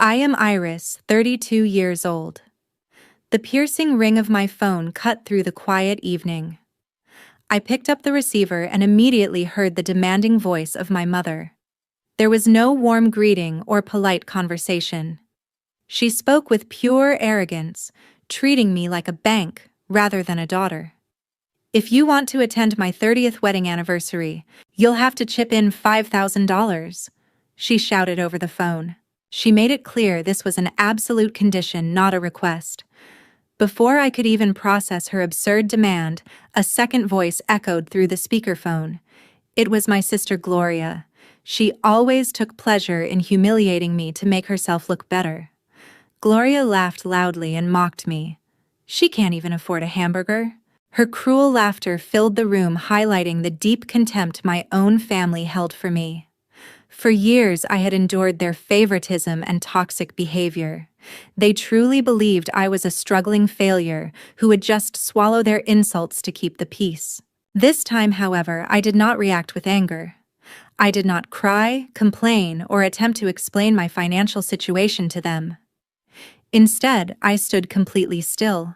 I am Iris, 32 years old. The piercing ring of my phone cut through the quiet evening. I picked up the receiver and immediately heard the demanding voice of my mother. There was no warm greeting or polite conversation. She spoke with pure arrogance, treating me like a bank rather than a daughter. "If you want to attend my 30th wedding anniversary, you'll have to chip in $5,000, she shouted over the phone. She made it clear this was an absolute condition, not a request. Before I could even process her absurd demand, a second voice echoed through the speakerphone. It was my sister Gloria. She always took pleasure in humiliating me to make herself look better. Gloria laughed loudly and mocked me. She can't even afford a hamburger. Her cruel laughter filled the room, highlighting the deep contempt my own family held for me. For years, I had endured their favoritism and toxic behavior. They truly believed I was a struggling failure who would just swallow their insults to keep the peace. This time, however, I did not react with anger. I did not cry, complain, or attempt to explain my financial situation to them. Instead, I stood completely still.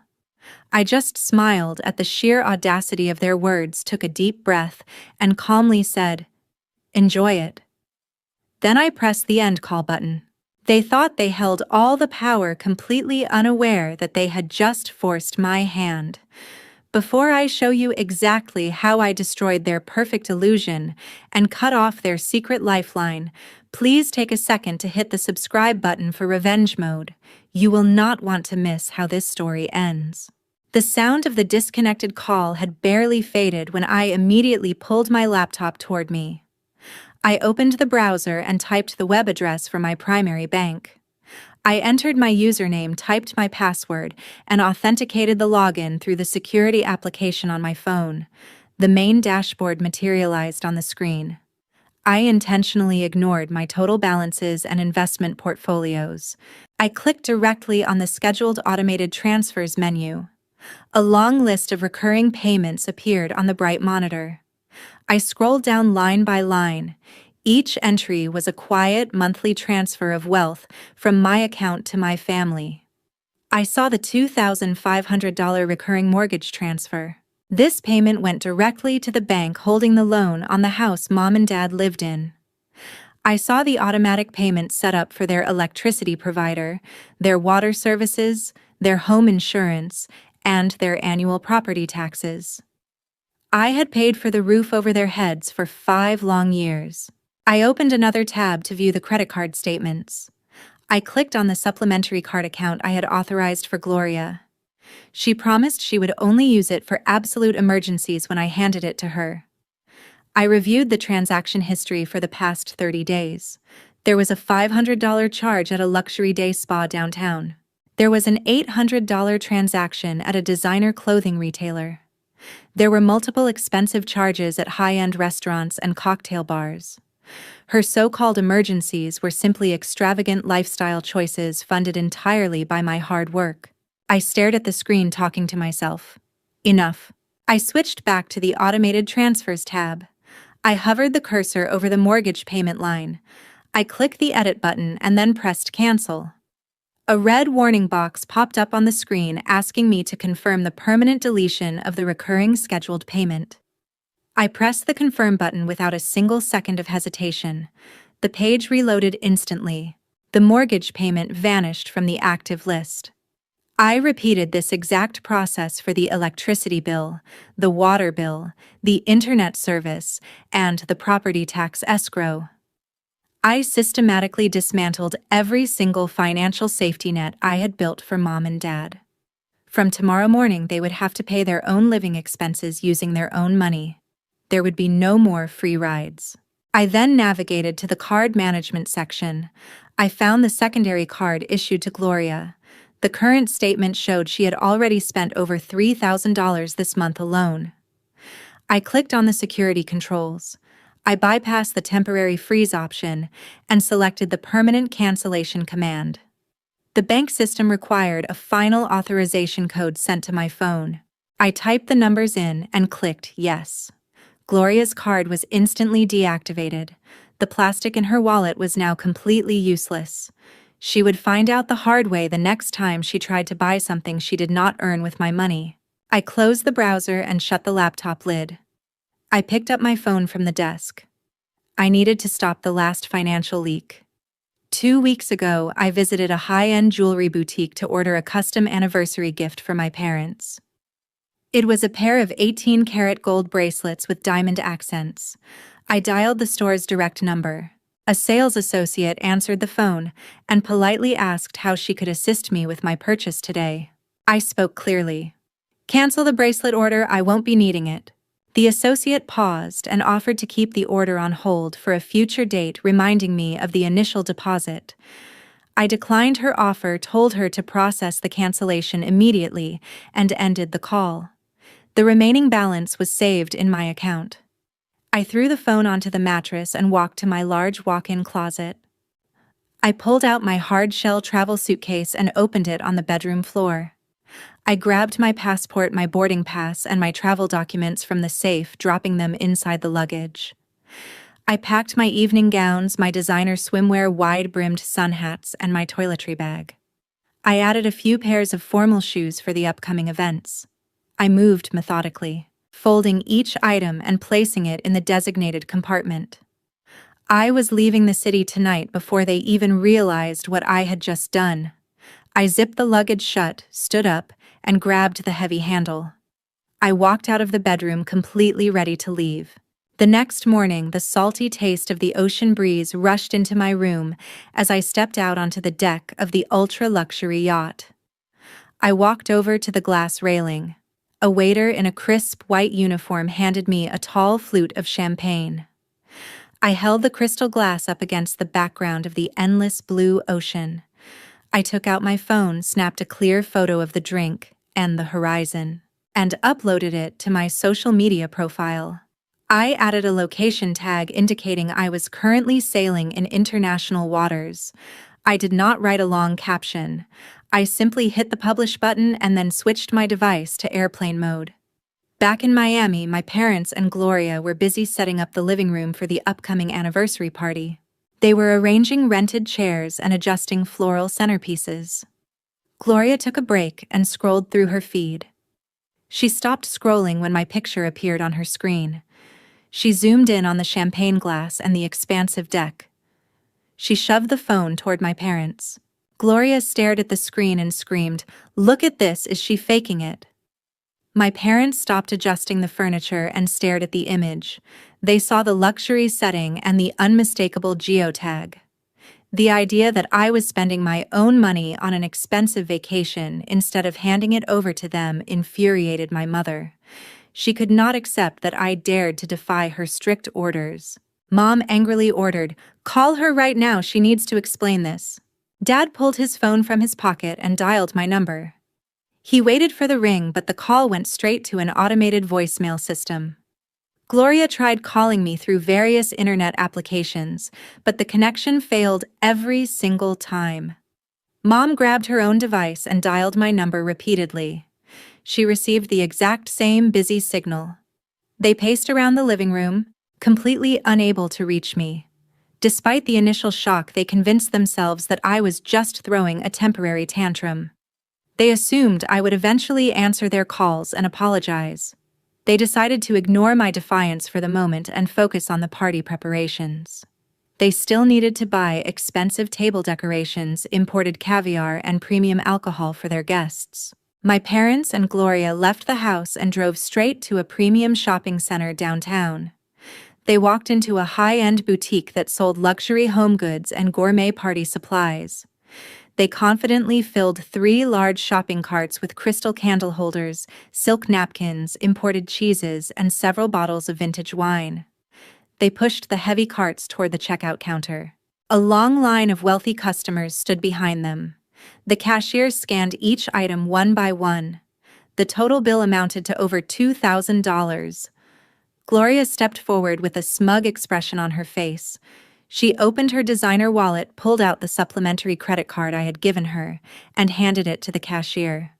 I just smiled at the sheer audacity of their words, took a deep breath, and calmly said, "Enjoy it." Then I pressed the end call button. They thought they held all the power, completely unaware that they had just forced my hand. Before I show you exactly how I destroyed their perfect illusion and cut off their secret lifeline, please take a second to hit the subscribe button for revenge mode. You will not want to miss how this story ends. The sound of the disconnected call had barely faded when I immediately pulled my laptop toward me. I opened the browser and typed the web address for my primary bank. I entered my username, typed my password, and authenticated the login through the security application on my phone. The main dashboard materialized on the screen. I intentionally ignored my total balances and investment portfolios. I clicked directly on the Scheduled Automated Transfers menu. A long list of recurring payments appeared on the bright monitor. I scrolled down line by line. Each entry was a quiet monthly transfer of wealth from my account to my family. I saw the $2,500 recurring mortgage transfer. This payment went directly to the bank holding the loan on the house Mom and Dad lived in. I saw the automatic payment set up for their electricity provider, their water services, their home insurance, and their annual property taxes. I had paid for the roof over their heads for 5 long years. I opened another tab to view the credit card statements. I clicked on the supplementary card account I had authorized for Gloria. She promised she would only use it for absolute emergencies when I handed it to her. I reviewed the transaction history for the past 30 days. There was a $500 charge at a luxury day spa downtown. There was an $800 transaction at a designer clothing retailer. There were multiple expensive charges at high-end restaurants and cocktail bars. Her so-called emergencies were simply extravagant lifestyle choices funded entirely by my hard work. I stared at the screen, talking to myself. Enough. I switched back to the Automated Transfers tab. I hovered the cursor over the mortgage payment line. I clicked the Edit button and then pressed Cancel. A red warning box popped up on the screen asking me to confirm the permanent deletion of the recurring scheduled payment. I pressed the Confirm button without a single second of hesitation. The page reloaded instantly. The mortgage payment vanished from the active list. I repeated this exact process for the electricity bill, the water bill, the internet service, and the property tax escrow. I systematically dismantled every single financial safety net I had built for Mom and Dad. From tomorrow morning, they would have to pay their own living expenses using their own money. There would be no more free rides. I then navigated to the card management section. I found the secondary card issued to Gloria. The current statement showed she had already spent over $3,000 this month alone. I clicked on the security controls. I bypassed the temporary freeze option and selected the permanent cancellation command. The bank system required a final authorization code sent to my phone. I typed the numbers in and clicked Yes. Gloria's card was instantly deactivated. The plastic in her wallet was now completely useless. She would find out the hard way the next time she tried to buy something she did not earn with my money. I closed the browser and shut the laptop lid. I picked up my phone from the desk. I needed to stop the last financial leak. 2 weeks ago, I visited a high-end jewelry boutique to order a custom anniversary gift for my parents. It was a pair of 18-karat gold bracelets with diamond accents. I dialed the store's direct number. A sales associate answered the phone and politely asked how she could assist me with my purchase today. I spoke clearly. "Cancel the bracelet order, I won't be needing it." The associate paused and offered to keep the order on hold for a future date, reminding me of the initial deposit. I declined her offer, told her to process the cancellation immediately, and ended the call. The remaining balance was saved in my account. I threw the phone onto the mattress and walked to my large walk-in closet. I pulled out my hard-shell travel suitcase and opened it on the bedroom floor. I grabbed my passport, my boarding pass, and my travel documents from the safe, dropping them inside the luggage. I packed my evening gowns, my designer swimwear, wide-brimmed sun hats, and my toiletry bag. I added a few pairs of formal shoes for the upcoming events. I moved methodically, folding each item and placing it in the designated compartment. I was leaving the city tonight before they even realized what I had just done. I zipped the luggage shut, stood up, and grabbed the heavy handle. I walked out of the bedroom completely ready to leave. The next morning, the salty taste of the ocean breeze rushed into my room as I stepped out onto the deck of the ultra-luxury yacht. I walked over to the glass railing. A waiter in a crisp white uniform handed me a tall flute of champagne. I held the crystal glass up against the background of the endless blue ocean. I took out my phone, snapped a clear photo of the drink and the horizon, and uploaded it to my social media profile. I added a location tag indicating I was currently sailing in international waters. I did not write a long caption. I simply hit the publish button and then switched my device to airplane mode. Back in Miami, my parents and Gloria were busy setting up the living room for the upcoming anniversary party. They were arranging rented chairs and adjusting floral centerpieces. Gloria took a break and scrolled through her feed. She stopped scrolling when my picture appeared on her screen. She zoomed in on the champagne glass and the expansive deck. She shoved the phone toward my parents. Gloria stared at the screen and screamed, "Look at this, is she faking it?" My parents stopped adjusting the furniture and stared at the image. They saw the luxury setting and the unmistakable geotag. The idea that I was spending my own money on an expensive vacation instead of handing it over to them infuriated my mother. She could not accept that I dared to defy her strict orders. Mom angrily ordered, "Call her right now, she needs to explain this." Dad pulled his phone from his pocket and dialed my number. He waited for the ring, but the call went straight to an automated voicemail system. Gloria tried calling me through various internet applications, but the connection failed every single time. Mom grabbed her own device and dialed my number repeatedly. She received the exact same busy signal. They paced around the living room, completely unable to reach me. Despite the initial shock, they convinced themselves that I was just throwing a temporary tantrum. They assumed I would eventually answer their calls and apologize. They decided to ignore my defiance for the moment and focus on the party preparations. They still needed to buy expensive table decorations, imported caviar, and premium alcohol for their guests. My parents and Gloria left the house and drove straight to a premium shopping center downtown. They walked into a high-end boutique that sold luxury home goods and gourmet party supplies. They confidently filled 3 large shopping carts with crystal candle holders, silk napkins, imported cheeses, and several bottles of vintage wine. They pushed the heavy carts toward the checkout counter. A long line of wealthy customers stood behind them. The cashier scanned each item one by one. The total bill amounted to over $2,000. Gloria stepped forward with a smug expression on her face. She opened her designer wallet, pulled out the supplementary credit card I had given her, and handed it to the cashier.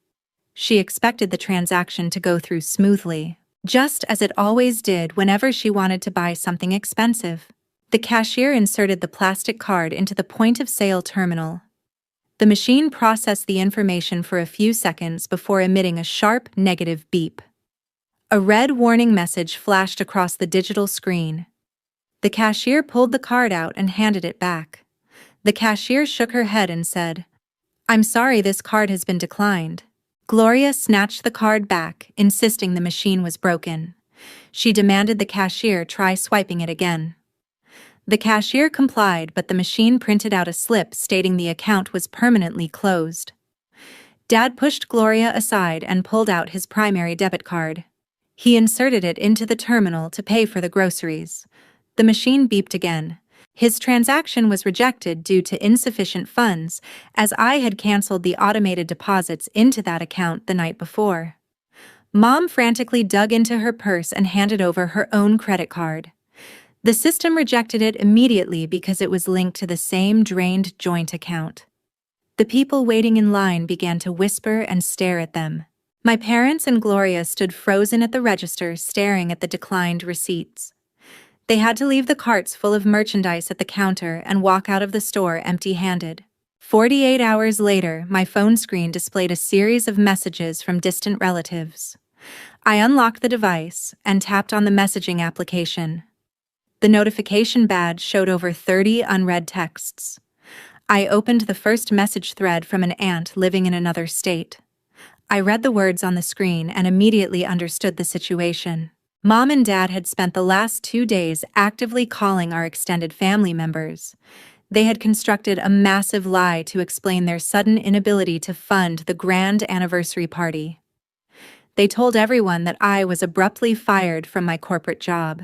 She expected the transaction to go through smoothly, just as it always did whenever she wanted to buy something expensive. The cashier inserted the plastic card into the point-of-sale terminal. The machine processed the information for a few seconds before emitting a sharp, negative beep. A red warning message flashed across the digital screen. The cashier pulled the card out and handed it back. The cashier shook her head and said, "I'm sorry, this card has been declined." Gloria snatched the card back, insisting the machine was broken. She demanded the cashier try swiping it again. The cashier complied, but the machine printed out a slip stating the account was permanently closed. Dad pushed Gloria aside and pulled out his primary debit card. He inserted it into the terminal to pay for the groceries. The machine beeped again. His transaction was rejected due to insufficient funds, as I had canceled the automated deposits into that account the night before. Mom frantically dug into her purse and handed over her own credit card. The system rejected it immediately because it was linked to the same drained joint account. The people waiting in line began to whisper and stare at them. My parents and Gloria stood frozen at the register, staring at the declined receipts. They had to leave the carts full of merchandise at the counter and walk out of the store empty-handed. 48 hours later, my phone screen displayed a series of messages from distant relatives. I unlocked the device and tapped on the messaging application. The notification badge showed over 30 unread texts. I opened the first message thread from an aunt living in another state. I read the words on the screen and immediately understood the situation. Mom and Dad had spent the last 2 days actively calling our extended family members. They had constructed a massive lie to explain their sudden inability to fund the grand anniversary party. They told everyone that I was abruptly fired from my corporate job.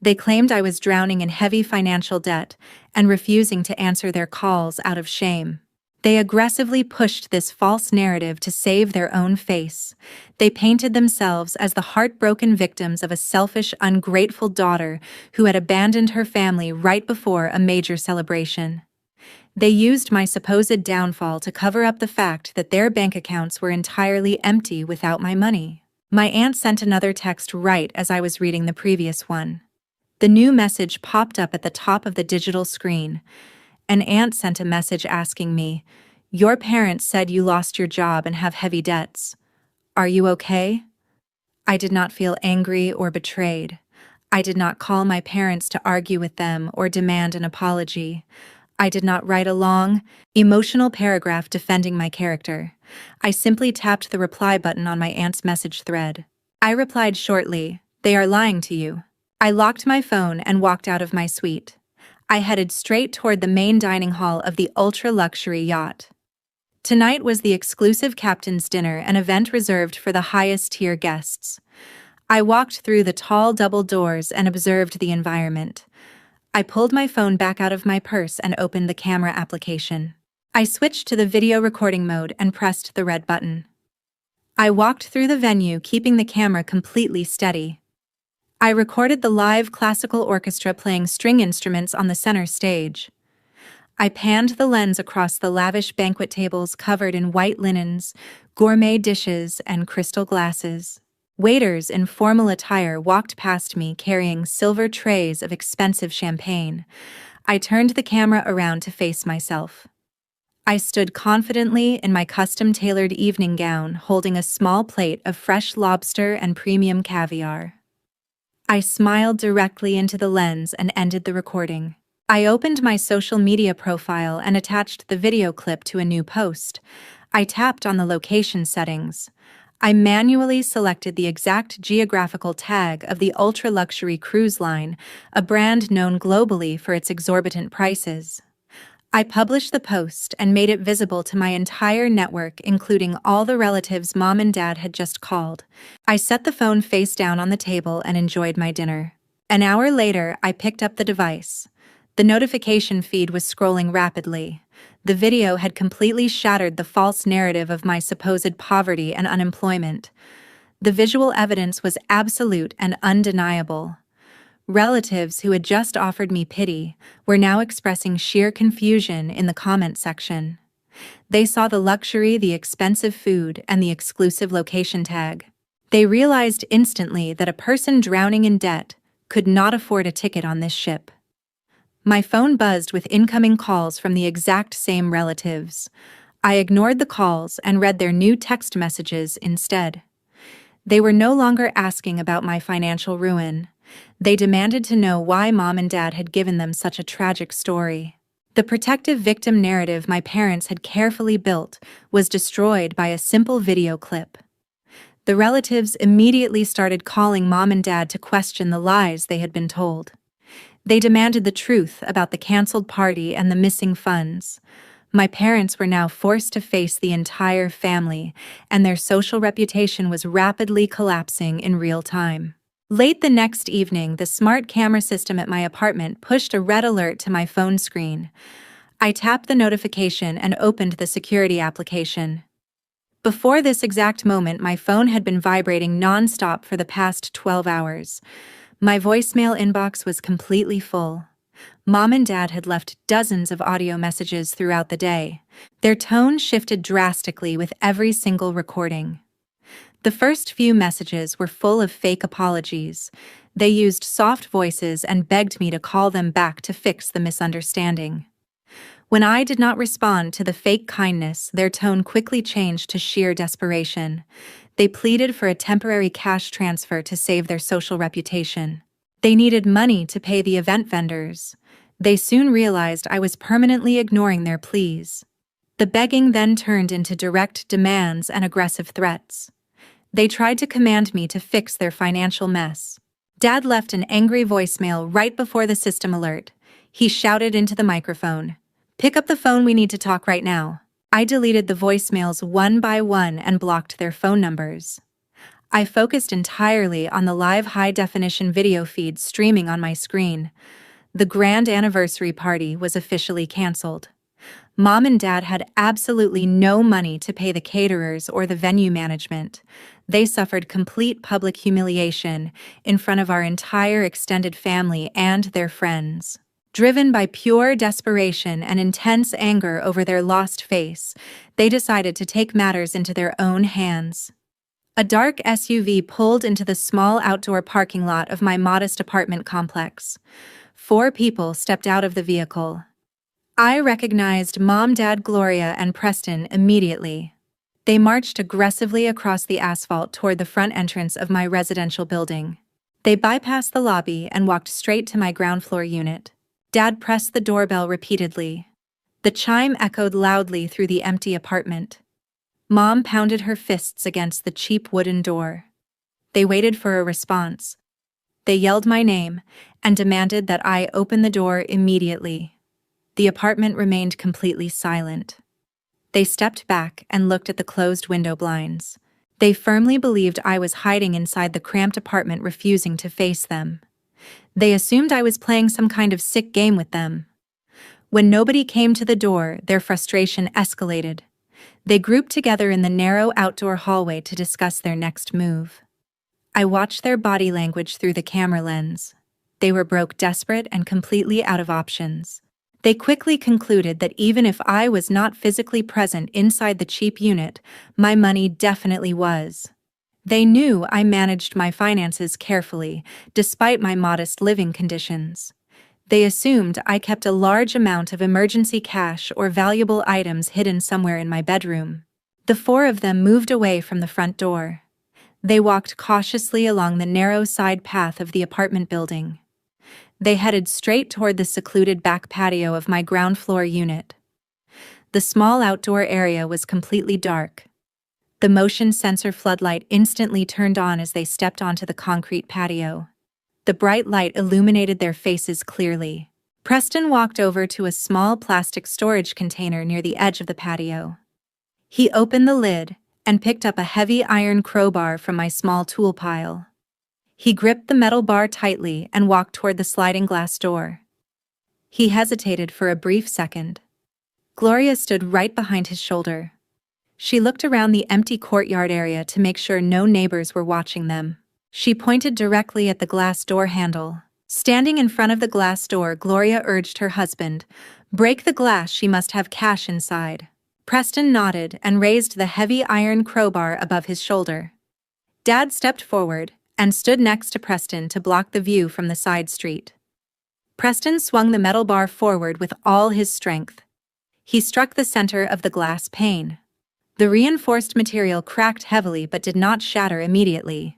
They claimed I was drowning in heavy financial debt and refusing to answer their calls out of shame. They aggressively pushed this false narrative to save their own face. They painted themselves as the heartbroken victims of a selfish, ungrateful daughter who had abandoned her family right before a major celebration. They used my supposed downfall to cover up the fact that their bank accounts were entirely empty without my money. My aunt sent another text right as I was reading the previous one. The new message popped up at the top of the digital screen. An aunt sent a message asking me, "Your parents said you lost your job and have heavy debts. Are you okay?" I did not feel angry or betrayed. I did not call my parents to argue with them or demand an apology. I did not write a long, emotional paragraph defending my character. I simply tapped the reply button on my aunt's message thread. I replied shortly, "They are lying to you." I locked my phone and walked out of my suite. I headed straight toward the main dining hall of the ultra-luxury yacht. Tonight was the exclusive captain's dinner, an event reserved for the highest-tier guests. I walked through the tall double doors and observed the environment. I pulled my phone back out of my purse and opened the camera application. I switched to the video recording mode and pressed the red button. I walked through the venue, keeping the camera completely steady. I recorded the live classical orchestra playing string instruments on the center stage. I panned the lens across the lavish banquet tables covered in white linens, gourmet dishes, and crystal glasses. Waiters in formal attire walked past me carrying silver trays of expensive champagne. I turned the camera around to face myself. I stood confidently in my custom-tailored evening gown, holding a small plate of fresh lobster and premium caviar. I smiled directly into the lens and ended the recording. I opened my social media profile and attached the video clip to a new post. I tapped on the location settings. I manually selected the exact geographical tag of the ultra-luxury cruise line, a brand known globally for its exorbitant prices. I published the post and made it visible to my entire network, including all the relatives Mom and Dad had just called. I set the phone face down on the table and enjoyed my dinner. An hour later, I picked up the device. The notification feed was scrolling rapidly. The video had completely shattered the false narrative of my supposed poverty and unemployment. The visual evidence was absolute and undeniable. Relatives who had just offered me pity were now expressing sheer confusion in the comment section. They saw the luxury, the expensive food, and the exclusive location tag. They realized instantly that a person drowning in debt could not afford a ticket on this ship. My phone buzzed with incoming calls from the exact same relatives. I ignored the calls and read their new text messages instead. They were no longer asking about my financial ruin. They demanded to know why Mom and Dad had given them such a tragic story. The protective victim narrative my parents had carefully built was destroyed by a simple video clip. The relatives immediately started calling Mom and Dad to question the lies they had been told. They demanded the truth about the canceled party and the missing funds. My parents were now forced to face the entire family, and their social reputation was rapidly collapsing in real time. Late the next evening, the smart camera system at my apartment pushed a red alert to my phone screen. I tapped the notification and opened the security application. Before this exact moment, my phone had been vibrating non-stop for the past 12 hours. My voicemail inbox was completely full. Mom and Dad had left dozens of audio messages throughout the day. Their tone shifted drastically with every single recording. The first few messages were full of fake apologies. They used soft voices and begged me to call them back to fix the misunderstanding. When I did not respond to the fake kindness, their tone quickly changed to sheer desperation. They pleaded for a temporary cash transfer to save their social reputation. They needed money to pay the event vendors. They soon realized I was permanently ignoring their pleas. The begging then turned into direct demands and aggressive threats. They tried to command me to fix their financial mess. Dad left an angry voicemail right before the system alert. He shouted into the microphone, "Pick up the phone, we need to talk right now." I deleted the voicemails one by one and blocked their phone numbers. I focused entirely on the live high-definition video feed streaming on my screen. The grand anniversary party was officially canceled. Mom and Dad had absolutely no money to pay the caterers or the venue management. They suffered complete public humiliation in front of our entire extended family and their friends. Driven by pure desperation and intense anger over their lost face, they decided to take matters into their own hands. A dark SUV pulled into the small outdoor parking lot of my modest apartment complex. 4 people stepped out of the vehicle. I recognized Mom, Dad, Gloria, and Preston immediately. They marched aggressively across the asphalt toward the front entrance of my residential building. They bypassed the lobby and walked straight to my ground floor unit. Dad pressed the doorbell repeatedly. The chime echoed loudly through the empty apartment. Mom pounded her fists against the cheap wooden door. They waited for a response. They yelled my name and demanded that I open the door immediately. The apartment remained completely silent. They stepped back and looked at the closed window blinds. They firmly believed I was hiding inside the cramped apartment, refusing to face them. They assumed I was playing some kind of sick game with them. When nobody came to the door, their frustration escalated. They grouped together in the narrow outdoor hallway to discuss their next move. I watched their body language through the camera lens. They were broke, desperate, and completely out of options. They quickly concluded that even if I was not physically present inside the cheap unit, my money definitely was. They knew I managed my finances carefully, despite my modest living conditions. They assumed I kept a large amount of emergency cash or valuable items hidden somewhere in my bedroom. The 4 of them moved away from the front door. They walked cautiously along the narrow side path of the apartment building. They headed straight toward the secluded back patio of my ground floor unit. The small outdoor area was completely dark. The motion sensor floodlight instantly turned on as they stepped onto the concrete patio. The bright light illuminated their faces clearly. Preston walked over to a small plastic storage container near the edge of the patio. He opened the lid and picked up a heavy iron crowbar from my small tool pile. He gripped the metal bar tightly and walked toward the sliding glass door. He hesitated for a brief second. Gloria stood right behind his shoulder. She looked around the empty courtyard area to make sure no neighbors were watching them. She pointed directly at the glass door handle. Standing in front of the glass door, Gloria urged her husband, "Break the glass, she must have cash inside." Preston nodded and raised the heavy iron crowbar above his shoulder. Dad stepped forward and stood next to Preston to block the view from the side street. Preston swung the metal bar forward with all his strength. He struck the center of the glass pane. The reinforced material cracked heavily but did not shatter immediately.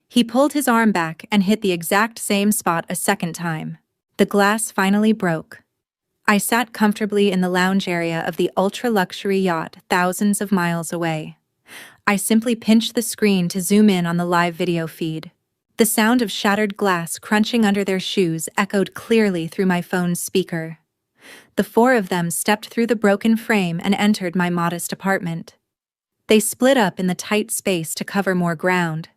He pulled his arm back and hit the exact same spot a second time. The glass finally broke. I sat comfortably in the lounge area of the ultra-luxury yacht thousands of miles away. I simply pinched the screen to zoom in on the live video feed. The sound of shattered glass crunching under their shoes echoed clearly through my phone's speaker. The four of them stepped through the broken frame and entered my modest apartment. They split up in the tight space to cover more ground.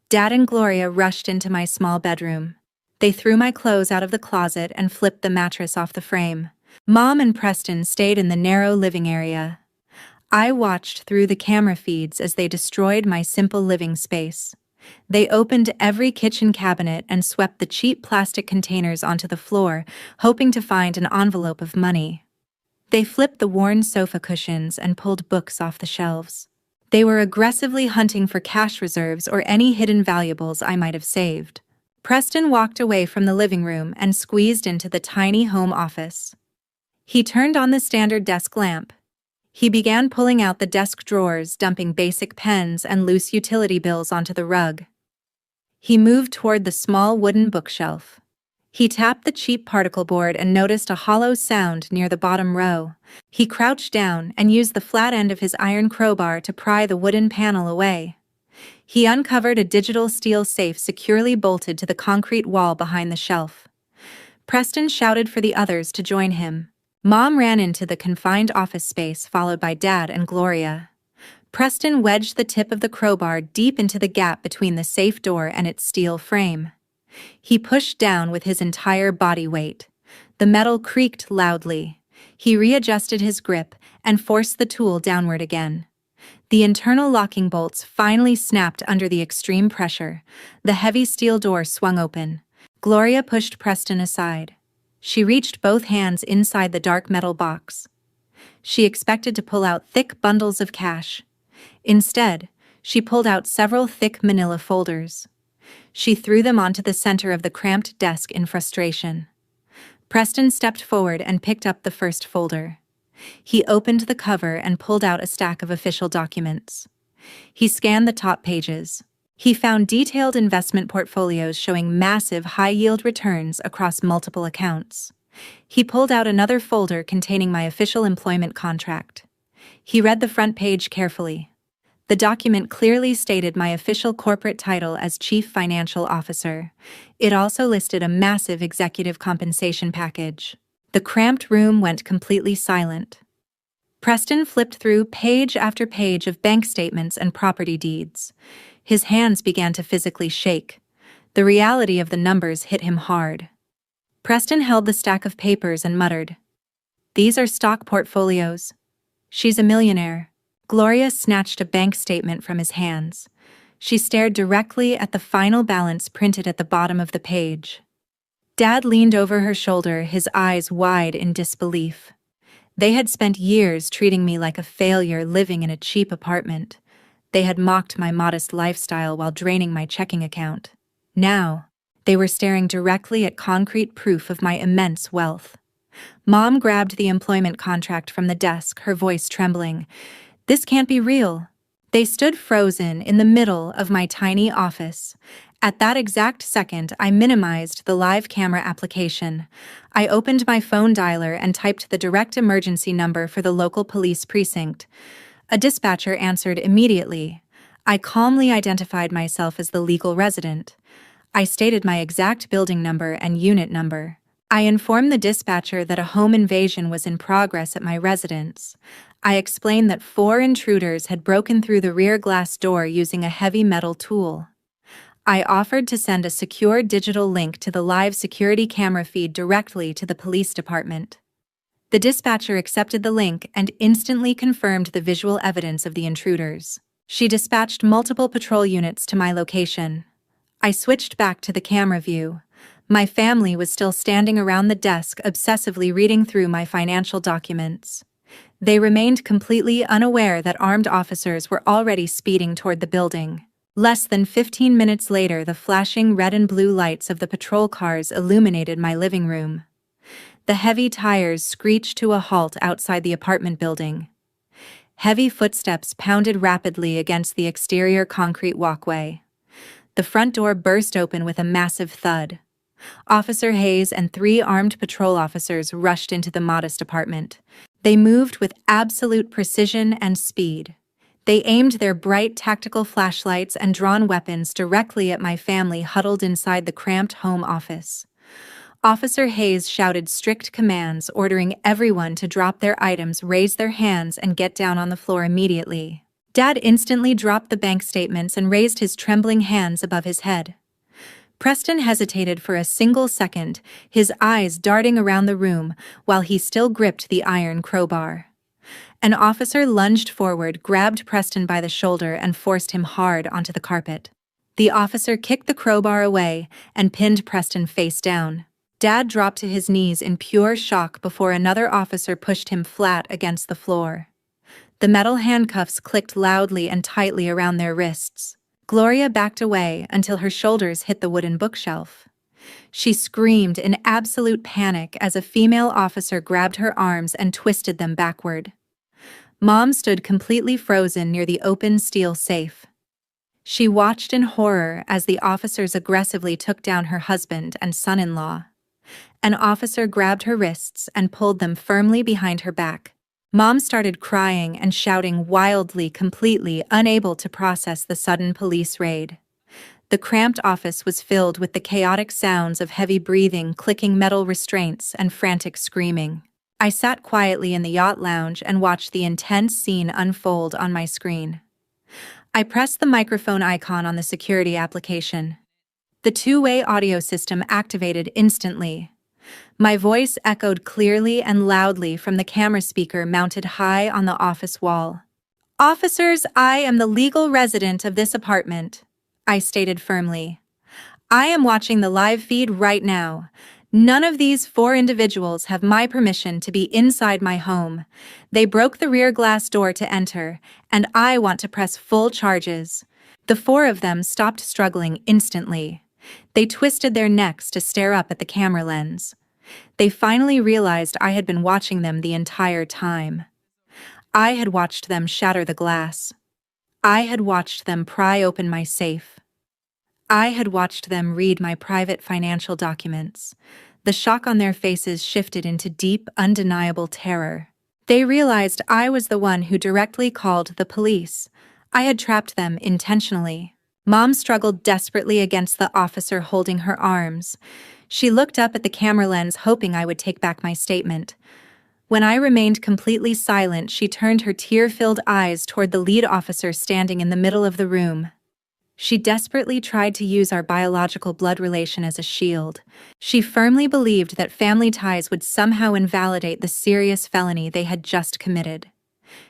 Dad and Gloria rushed into my small bedroom. They threw my clothes out of the closet and flipped the mattress off the frame. Mom and Preston stayed in the narrow living area. I watched through the camera feeds as they destroyed my simple living space. They opened every kitchen cabinet and swept the cheap plastic containers onto the floor, hoping to find an envelope of money. They flipped the worn sofa cushions and pulled books off the shelves. They were aggressively hunting for cash reserves or any hidden valuables I might have saved. Preston walked away from the living room and squeezed into the tiny home office. He turned on the standard desk lamp. He began pulling out the desk drawers, dumping basic pens and loose utility bills onto the rug. He moved toward the small wooden bookshelf. He tapped the cheap particle board and noticed a hollow sound near the bottom row. He crouched down and used the flat end of his iron crowbar to pry the wooden panel away. He uncovered a digital steel safe securely bolted to the concrete wall behind the shelf. Preston shouted for the others to join him. Mom ran into the confined office space, followed by Dad and Gloria. Preston wedged the tip of the crowbar deep into the gap between the safe door and its steel frame. He pushed down with his entire body weight. The metal creaked loudly. He readjusted his grip and forced the tool downward again. The internal locking bolts finally snapped under the extreme pressure. The heavy steel door swung open. Gloria pushed Preston aside. She reached both hands inside the dark metal box. She expected to pull out thick bundles of cash. Instead, she pulled out several thick manila folders. She threw them onto the center of the cramped desk in frustration. Preston stepped forward and picked up the first folder. He opened the cover and pulled out a stack of official documents. He scanned the top pages. He found detailed investment portfolios showing massive high-yield returns across multiple accounts. He pulled out another folder containing my official employment contract. He read the front page carefully. The document clearly stated my official corporate title as Chief Financial Officer. It also listed a massive executive compensation package. The cramped room went completely silent. Preston flipped through page after page of bank statements and property deeds. His hands began to physically shake. The reality of the numbers hit him hard. Preston held the stack of papers and muttered, "These are stock portfolios. She's a millionaire." Gloria snatched a bank statement from his hands. She stared directly at the final balance printed at the bottom of the page. Dad leaned over her shoulder, his eyes wide in disbelief. They had spent years treating me like a failure living in a cheap apartment. They had mocked my modest lifestyle while draining my checking account. Now, they were staring directly at concrete proof of my immense wealth. Mom grabbed the employment contract from the desk, her voice trembling. "This can't be real." They stood frozen in the middle of my tiny office. At that exact second, I minimized the live camera application. I opened my phone dialer and typed the direct emergency number for the local police precinct. A dispatcher answered immediately. I calmly identified myself as the legal resident. I stated my exact building number and unit number. I informed the dispatcher that a home invasion was in progress at my residence. I explained that 4 intruders had broken through the rear glass door using a heavy metal tool. I offered to send a secure digital link to the live security camera feed directly to the police department. The dispatcher accepted the link and instantly confirmed the visual evidence of the intruders. She dispatched multiple patrol units to my location. I switched back to the camera view. My family was still standing around the desk, obsessively reading through my financial documents. They remained completely unaware that armed officers were already speeding toward the building. Less than 15 minutes later, the flashing red and blue lights of the patrol cars illuminated my living room. The heavy tires screeched to a halt outside the apartment building. Heavy footsteps pounded rapidly against the exterior concrete walkway. The front door burst open with a massive thud. Officer Hayes and 3 armed patrol officers rushed into the modest apartment. They moved with absolute precision and speed. They aimed their bright tactical flashlights and drawn weapons directly at my family huddled inside the cramped home office. Officer Hayes shouted strict commands, ordering everyone to drop their items, raise their hands, and get down on the floor immediately. Dad instantly dropped the bank statements and raised his trembling hands above his head. Preston hesitated for a single second, his eyes darting around the room while he still gripped the iron crowbar. An officer lunged forward, grabbed Preston by the shoulder, and forced him hard onto the carpet. The officer kicked the crowbar away and pinned Preston face down. Dad dropped to his knees in pure shock before another officer pushed him flat against the floor. The metal handcuffs clicked loudly and tightly around their wrists. Gloria backed away until her shoulders hit the wooden bookshelf. She screamed in absolute panic as a female officer grabbed her arms and twisted them backward. Mom stood completely frozen near the open steel safe. She watched in horror as the officers aggressively took down her husband and son-in-law. An officer grabbed her wrists and pulled them firmly behind her back. Mom started crying and shouting wildly, completely unable to process the sudden police raid. The cramped office was filled with the chaotic sounds of heavy breathing, clicking metal restraints, and frantic screaming. I sat quietly in the yacht lounge and watched the intense scene unfold on my screen. I pressed the microphone icon on the security application. The two-way audio system activated instantly. My voice echoed clearly and loudly from the camera speaker mounted high on the office wall. "Officers, I am the legal resident of this apartment," I stated firmly. "I am watching the live feed right now. None of these 4 individuals have my permission to be inside my home. They broke the rear glass door to enter, and I want to press full charges." The 4 of them stopped struggling instantly. They twisted their necks to stare up at the camera lens. They finally realized I had been watching them the entire time. I had watched them shatter the glass. I had watched them pry open my safe. I had watched them read my private financial documents. The shock on their faces shifted into deep, undeniable terror. They realized I was the one who directly called the police. I had trapped them intentionally. Mom struggled desperately against the officer holding her arms. She looked up at the camera lens, hoping I would take back my statement. When I remained completely silent, she turned her tear-filled eyes toward the lead officer standing in the middle of the room. She desperately tried to use our biological blood relation as a shield. She firmly believed that family ties would somehow invalidate the serious felony they had just committed.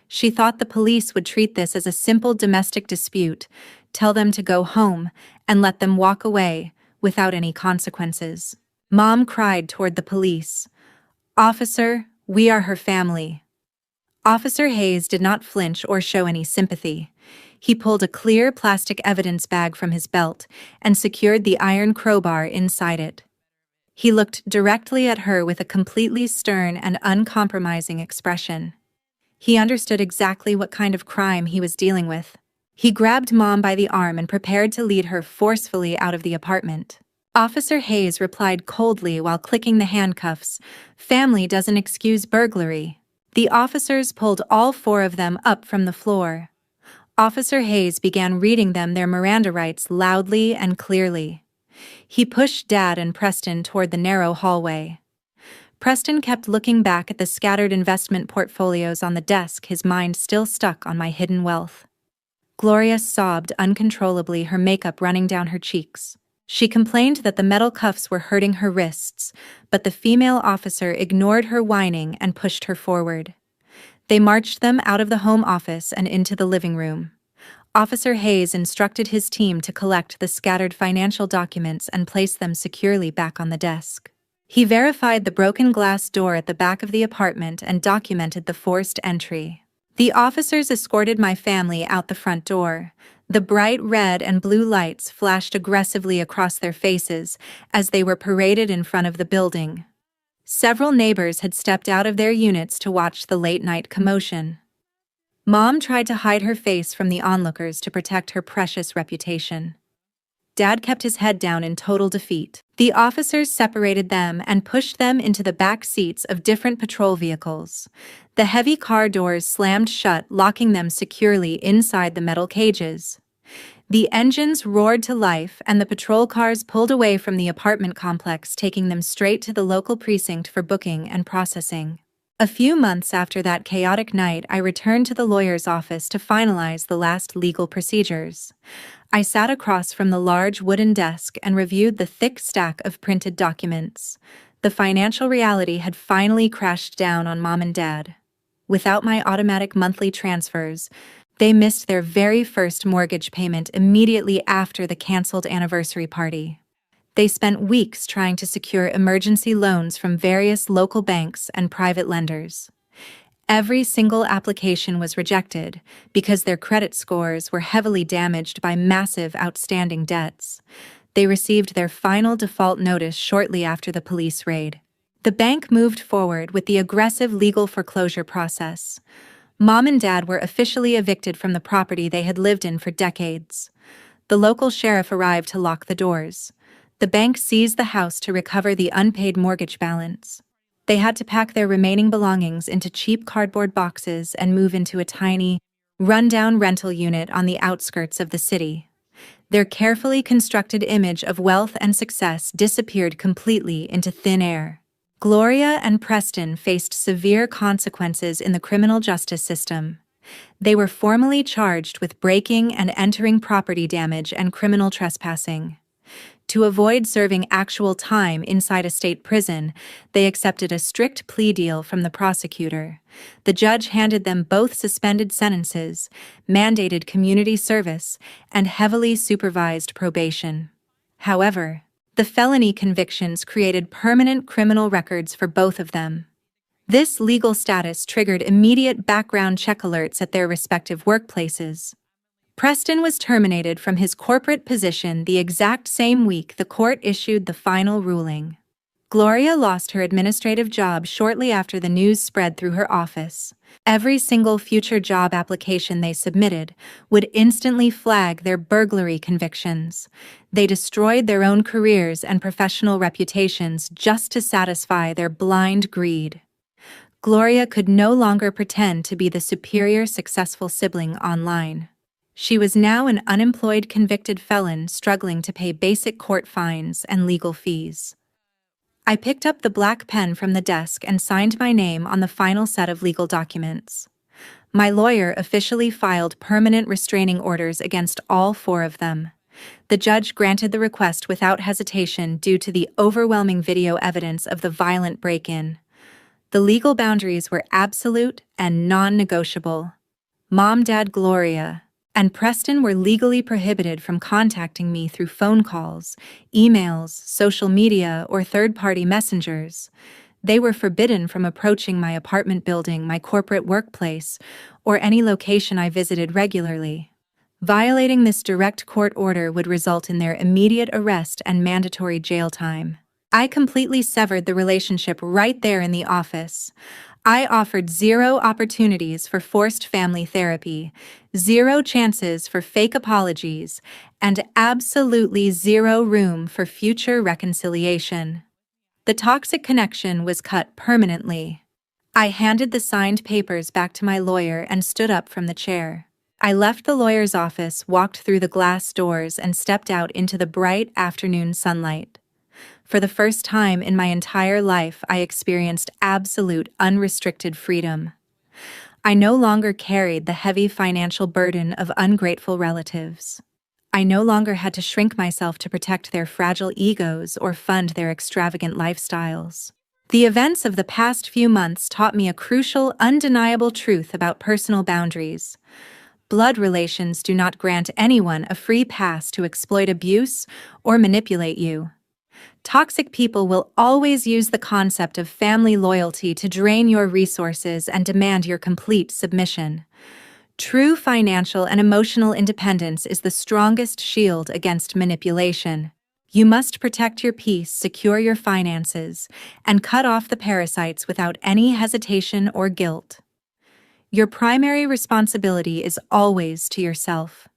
She thought the police would treat this as a simple domestic dispute, tell them to go home, and let them walk away without any consequences. Mom cried toward the police, "Officer, we are her family." Officer Hayes did not flinch or show any sympathy. He pulled a clear plastic evidence bag from his belt and secured the iron crowbar inside it. He looked directly at her with a completely stern and uncompromising expression. He understood exactly what kind of crime he was dealing with. He grabbed Mom by the arm and prepared to lead her forcefully out of the apartment. Officer Hayes replied coldly while clicking the handcuffs, "Family doesn't excuse burglary." The officers pulled all 4 of them up from the floor. Officer Hayes began reading them their Miranda rights loudly and clearly. He pushed Dad and Preston toward the narrow hallway. Preston kept looking back at the scattered investment portfolios on the desk, his mind still stuck on my hidden wealth. Gloria sobbed uncontrollably, her makeup running down her cheeks. She complained that the metal cuffs were hurting her wrists, but the female officer ignored her whining and pushed her forward. They marched them out of the home office and into the living room. Officer Hayes instructed his team to collect the scattered financial documents and place them securely back on the desk. He verified the broken glass door at the back of the apartment and documented the forced entry. The officers escorted my family out the front door. The bright red and blue lights flashed aggressively across their faces as they were paraded in front of the building. Several neighbors had stepped out of their units to watch the late-night commotion. Mom tried to hide her face from the onlookers to protect her precious reputation. Dad kept his head down in total defeat. The officers separated them and pushed them into the back seats of different patrol vehicles. The heavy car doors slammed shut, locking them securely inside the metal cages. The engines roared to life and the patrol cars pulled away from the apartment complex, taking them straight to the local precinct for booking and processing. A few months after that chaotic night, I returned to the lawyer's office to finalize the last legal procedures. I sat across from the large wooden desk and reviewed the thick stack of printed documents. The financial reality had finally crashed down on Mom and Dad. Without my automatic monthly transfers, they missed their very first mortgage payment immediately after the canceled anniversary party. They spent weeks trying to secure emergency loans from various local banks and private lenders. Every single application was rejected because their credit scores were heavily damaged by massive outstanding debts. They received their final default notice shortly after the police raid. The bank moved forward with the aggressive legal foreclosure process. Mom and Dad were officially evicted from the property they had lived in for decades. The local sheriff arrived to lock the doors. The bank seized the house to recover the unpaid mortgage balance. They had to pack their remaining belongings into cheap cardboard boxes and move into a tiny, run-down rental unit on the outskirts of the city. Their carefully constructed image of wealth and success disappeared completely into thin air. Gloria and Preston faced severe consequences in the criminal justice system. They were formally charged with breaking and entering property damage and criminal trespassing. To avoid serving actual time inside a state prison, they accepted a strict plea deal from the prosecutor. The judge handed them both suspended sentences, mandated community service, and heavily supervised probation. However, the felony convictions created permanent criminal records for both of them. This legal status triggered immediate background check alerts at their respective workplaces. Preston was terminated from his corporate position the exact same week the court issued the final ruling. Gloria lost her administrative job shortly after the news spread through her office. Every single future job application they submitted would instantly flag their burglary convictions. They destroyed their own careers and professional reputations just to satisfy their blind greed. Gloria could no longer pretend to be the superior, successful sibling online. She was now an unemployed convicted felon struggling to pay basic court fines and legal fees. I picked up the black pen from the desk and signed my name on the final set of legal documents. My lawyer officially filed permanent restraining orders against all four of them. The judge granted the request without hesitation due to the overwhelming video evidence of the violent break-in. The legal boundaries were absolute and non-negotiable. Mom, Dad, Gloria, and Preston were legally prohibited from contacting me through phone calls, emails, social media, or third-party messengers. They were forbidden from approaching my apartment building, my corporate workplace, or any location I visited regularly. Violating this direct court order would result in their immediate arrest and mandatory jail time. I completely severed the relationship right there in the office. I offered zero opportunities for forced family therapy, zero chances for fake apologies, and absolutely zero room for future reconciliation. The toxic connection was cut permanently. I handed the signed papers back to my lawyer and stood up from the chair. I left the lawyer's office, walked through the glass doors, and stepped out into the bright afternoon sunlight. For the first time in my entire life, I experienced absolute, unrestricted freedom. I no longer carried the heavy financial burden of ungrateful relatives. I no longer had to shrink myself to protect their fragile egos or fund their extravagant lifestyles. The events of the past few months taught me a crucial, undeniable truth about personal boundaries. Blood relations do not grant anyone a free pass to exploit abuse or manipulate you. Toxic people will always use the concept of family loyalty to drain your resources and demand your complete submission. True financial and emotional independence is the strongest shield against manipulation. You must protect your peace, secure your finances, and cut off the parasites without any hesitation or guilt. Your primary responsibility is always to yourself.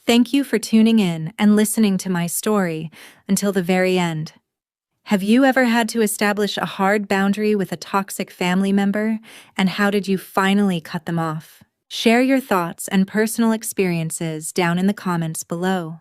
Thank you for tuning in and listening to my story until the very end. Have you ever had to establish a hard boundary with a toxic family member, and how did you finally cut them off? Share your thoughts and personal experiences down in the comments below.